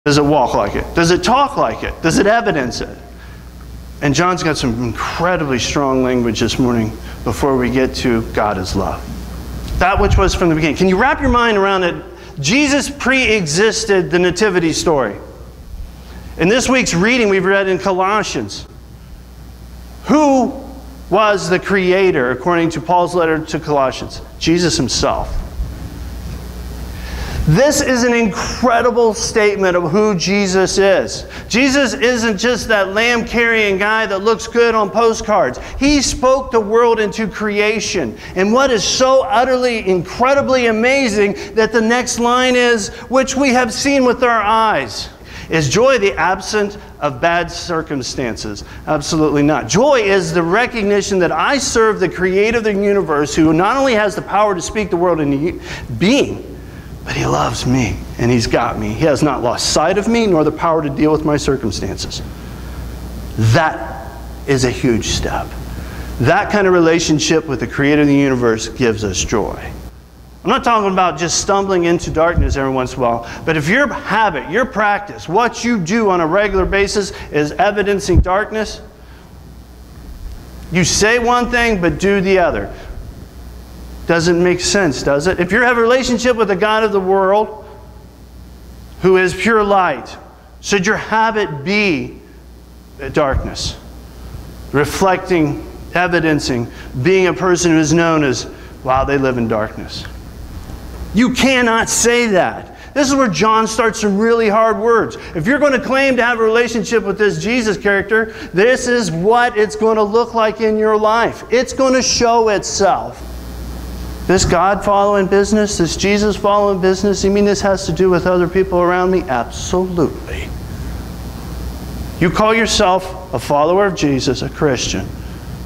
Does it walk like it? Does it talk like it? Does it evidence it? And John's got some incredibly strong language this morning before we get to God is love. That which was from the beginning. Can you wrap your mind around it? Jesus pre-existed the nativity story. In this week's reading, we've read in Colossians. Who was the creator, according to Paul's letter to Colossians? Jesus himself. This is an incredible statement of who Jesus is. Jesus isn't just that lamb-carrying guy that looks good on postcards. He spoke the world into creation. And what is so utterly, incredibly amazing that the next line is, which we have seen with our eyes. Is joy the absence of bad circumstances? Absolutely not. Joy is the recognition that I serve the creator of the universe who not only has the power to speak the world into being, but he loves me, and he's got me. He has not lost sight of me, nor the power to deal with my circumstances. That is a huge step. That kind of relationship with the creator of the universe gives us joy. I'm not talking about just stumbling into darkness every once in a while, but if your habit, your practice, what you do on a regular basis is evidencing darkness, you say one thing but do the other. Doesn't make sense, does it? If you have a relationship with the God of the world, who is pure light, should your habit be darkness? Reflecting, evidencing, being a person who is known as, wow, they live in darkness. You cannot say that. This is where John starts some really hard words. If you're going to claim to have a relationship with this Jesus character, this is what it's going to look like in your life. It's going to show itself. This God-following business, this Jesus-following business, you mean this has to do with other people around me? Absolutely. You call yourself a follower of Jesus, a Christian,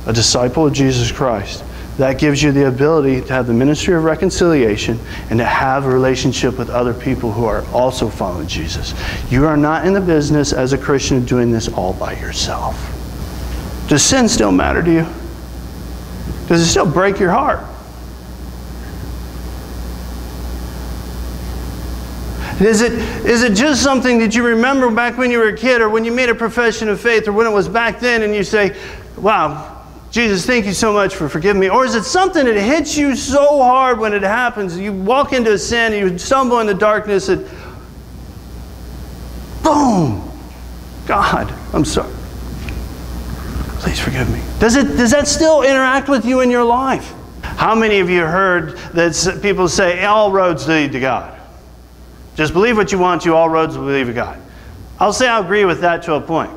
a disciple of Jesus Christ. That gives you the ability to have the ministry of reconciliation and to have a relationship with other people who are also following Jesus. You are not in the business as a Christian of doing this all by yourself. Does sin still matter to you? Does it still break your heart? Is it just something that you remember back when you were a kid or when you made a profession of faith or when it was back then and you say, wow, Jesus, thank you so much for forgiving me? Or is it something that hits you so hard when it happens, you walk into a sin, and you stumble in the darkness and boom, God, I'm sorry. Please forgive me. Does that still interact with you in your life? How many of you heard that people say all roads lead to God? Just believe what you want to, all roads will lead to God. I'll say I agree with that to a point.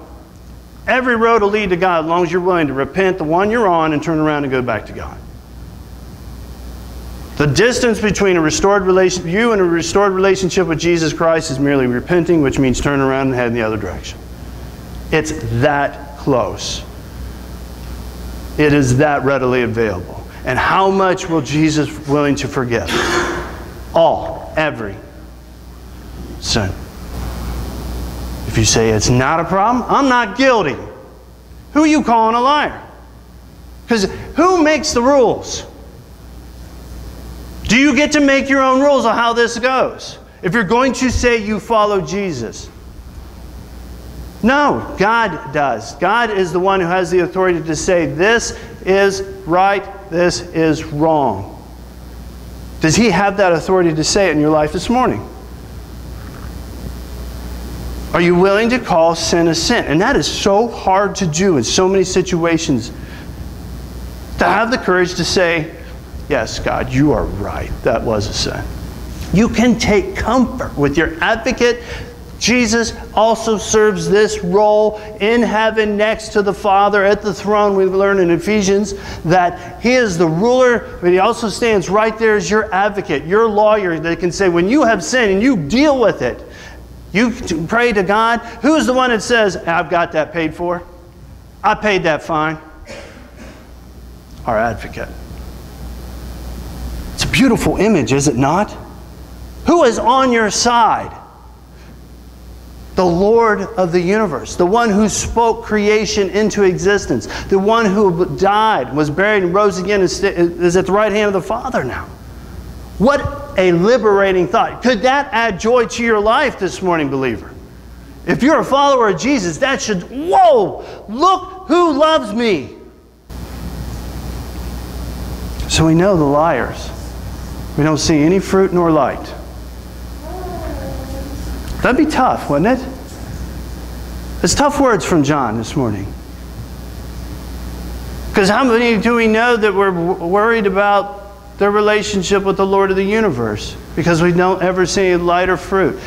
Every road will lead to God as long as you're willing to repent the one you're on and turn around and go back to God. The distance between you and a restored relationship with Jesus Christ is merely repenting, which means turn around and head in the other direction. It's that close. It is that readily available. And how much will Jesus willing to forgive? All, every sin. If you say it's not a problem, I'm not guilty. Who are you calling a liar? Because who makes the rules? Do you get to make your own rules on how this goes? If you're going to say you follow Jesus. No, God does. God is the one who has the authority to say this is right, this is wrong. Does He have that authority to say it in your life this morning? Are you willing to call sin a sin? And that is so hard to do in so many situations. To have the courage to say, yes, God, you are right. That was a sin. You can take comfort with your advocate. Jesus also serves this role in heaven next to the Father at the throne. We learn in Ephesians that He is the ruler, but He also stands right there as your advocate, your lawyer that can say, when you have sinned and you deal with it, you pray to God. Who's the one that says, I've got that paid for? I paid that fine. Our advocate. It's a beautiful image, is it not? Who is on your side? The Lord of the universe. The one who spoke creation into existence. The one who died, was buried, and rose again, is at the right hand of the Father now. What a liberating thought. Could that add joy to your life this morning, believer? If you're a follower of Jesus, that should, whoa, look who loves me. So we know the liars. We don't see any fruit nor light. That'd be tough, wouldn't it? It's tough words from John this morning. Because how many do we know that we're worried about their relationship with the Lord of the universe? Because we don't ever see light or fruit.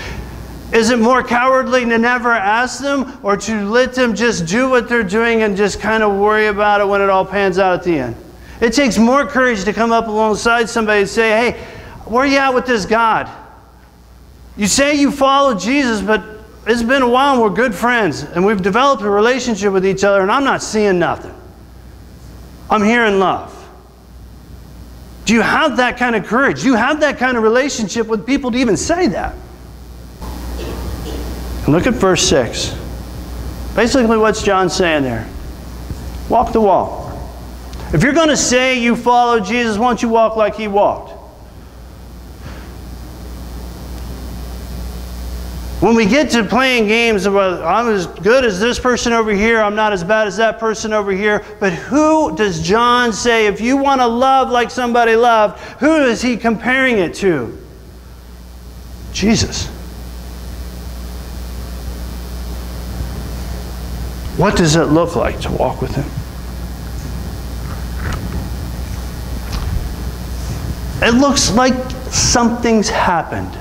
Is it more cowardly to never ask them, or to let them just do what they're doing and just kind of worry about it when it all pans out at the end? It takes more courage to come up alongside somebody and say, hey, where are you at with this God? You say you follow Jesus, but it's been a while and we're good friends and we've developed a relationship with each other and I'm not seeing nothing. I'm hearing love. Do you have that kind of courage? Do you have that kind of relationship with people to even say that? And look at verse 6. Basically, what's John saying there? Walk the walk. If you're going to say you follow Jesus, why don't you walk like He walked? When we get to playing games about, I'm as good as this person over here, I'm not as bad as that person over here, but who does John say, if you want to love like somebody loved, who is he comparing it to? Jesus. What does it look like to walk with Him? It looks like something's happened.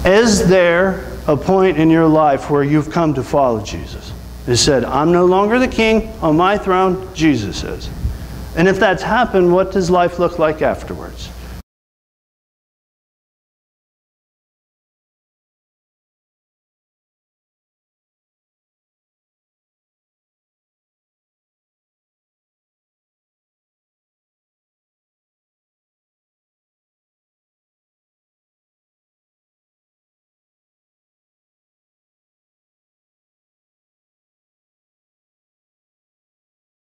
Is there a point in your life where you've come to follow Jesus? It said, I'm no longer the king on my throne, Jesus is. And if that's happened, what does life look like afterwards?